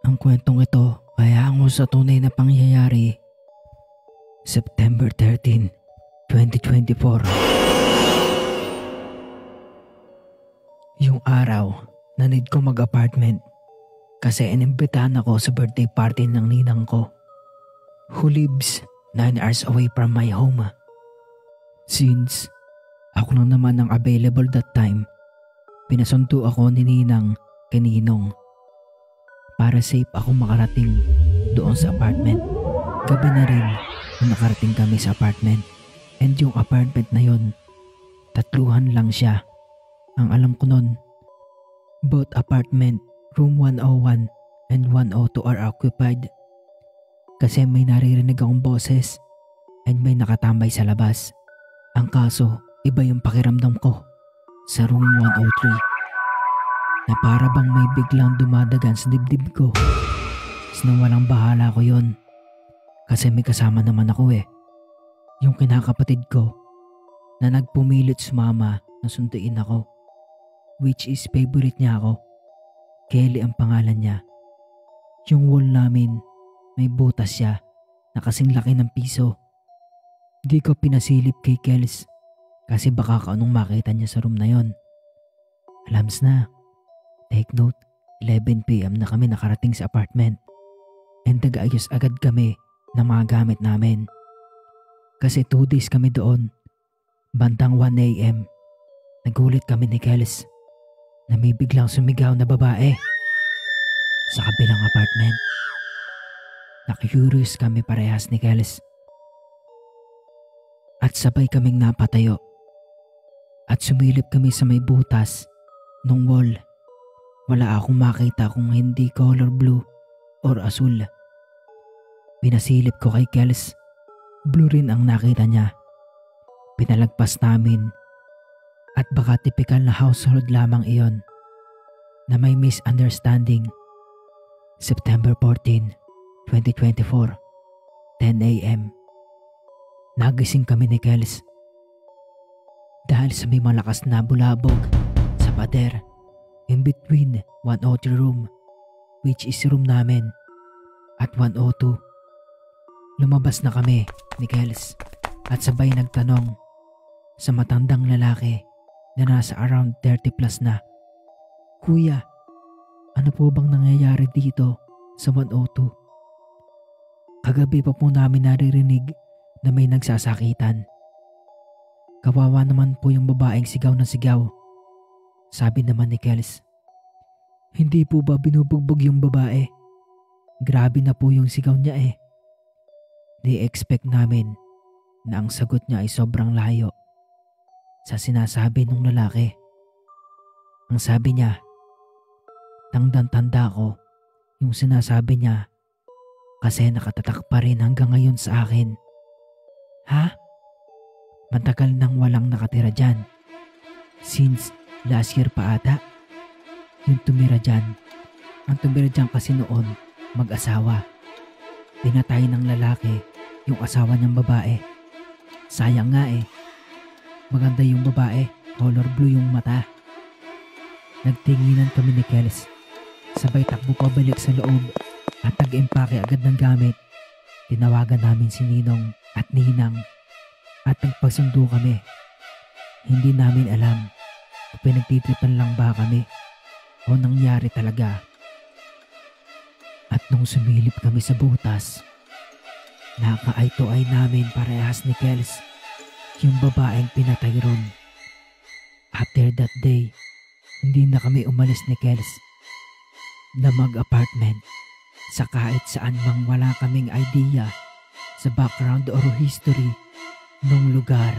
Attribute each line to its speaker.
Speaker 1: Ang kwentong ito ay hango sa tunay na pangyayari. September 13, 2024. Yung araw na need ko mag-apartment kasi inimbitahan ako sa birthday party ng ninang ko who lives 9 hours away from my home. Since ako lang naman ang available that time, pinasundo ako ni ninang kay ninong para safe ako makarating doon sa apartment. Gabi na rin nung nakarating kami sa apartment, and yung apartment na yon, tatluhan lang siya. Ang alam ko nun, both apartment, room 101 and 102 are occupied. Kasi may naririnig akong boses and may nakatambay sa labas. Ang kaso, iba yung pakiramdam ko sa room 103 na para bang may biglang dumadagan sa dibdib ko. Nang walang bahala ko yon kasi may kasama naman ako yung kinakapatid ko na nagpumilit sumama na sunduin ako, which is favorite niya ako. Kelly ang pangalan niya. Yung wall namin may butas siya na kasing laki ng piso. Di ko pinasilip kay Kels kasi baka kaanong makita niya sa room na yon. Alams na. Take note, 11 PM na kami nakarating sa apartment and nag-ayos agad kami ng mga gamit namin. Kasi 2 days kami doon. Bandang 1 AM, nagulit kami ni Kels na may biglang sumigaw na babae sa kabilang apartment. Nakikurious kami parehas ni Kels at sabay kaming napatayo at sumilip kami sa may butas nung wall. Wala akong makita kung hindi color blue or asul. Pinasilip ko kay Kels, blue rin ang nakita niya. Pinalagpas namin at baka typical na household lamang iyon na may misunderstanding. September 14, 2024, 10 AM. Nagising kami ni Kels dahil sa may malakas na bulabog sa pader in between 103 room, which is room namin, at 102. Lumabas na kami ni Kels at sabay nagtanong sa matandang lalaki na nasa around 30 plus na, "Kuya, ano po bang nangyayari dito sa 102? Kagabi pa po namin naririnig na may nagsasakitan. Kawawa naman po yung babaeng sigaw ng sigaw." Sabi naman ni Kels, "Hindi po ba binubugbog yung babae? Grabe na po yung sigaw niya Di-expect namin na ang sagot niya ay sobrang layo sa sinasabi ng lalaki. Ang sabi niya, tandang-tanda ko yung sinasabi niya kasi nakatatak pa rin hanggang ngayon sa akin. Ha? Matagal nang walang nakatira dyan. Since last year pa ata. Yung tumira dyan. Ang tumira dyan kasi noon, mag-asawa. Pinatay ng lalaki yung asawa niyang babae. Sayang nga Maganda yung babae, color blue yung mata." Nagtinginan kami ni Kels. Sabay takbo pabalik sa loob at nag-empake agad ng gamit. Tinawagan namin si Ninong at Ninang at nagpasundo kami. Hindi namin alam kung pinagtitripan lang ba kami o nangyari talaga. At nung sumilip kami sa butas, naka-eye to eye namin parehas ni Kels yung babaeng pinatay ron. After that day, hindi na kami umalis ni Kels na mag-apartment sa kahit saan mang wala kaming idea sa background or history nung lugar.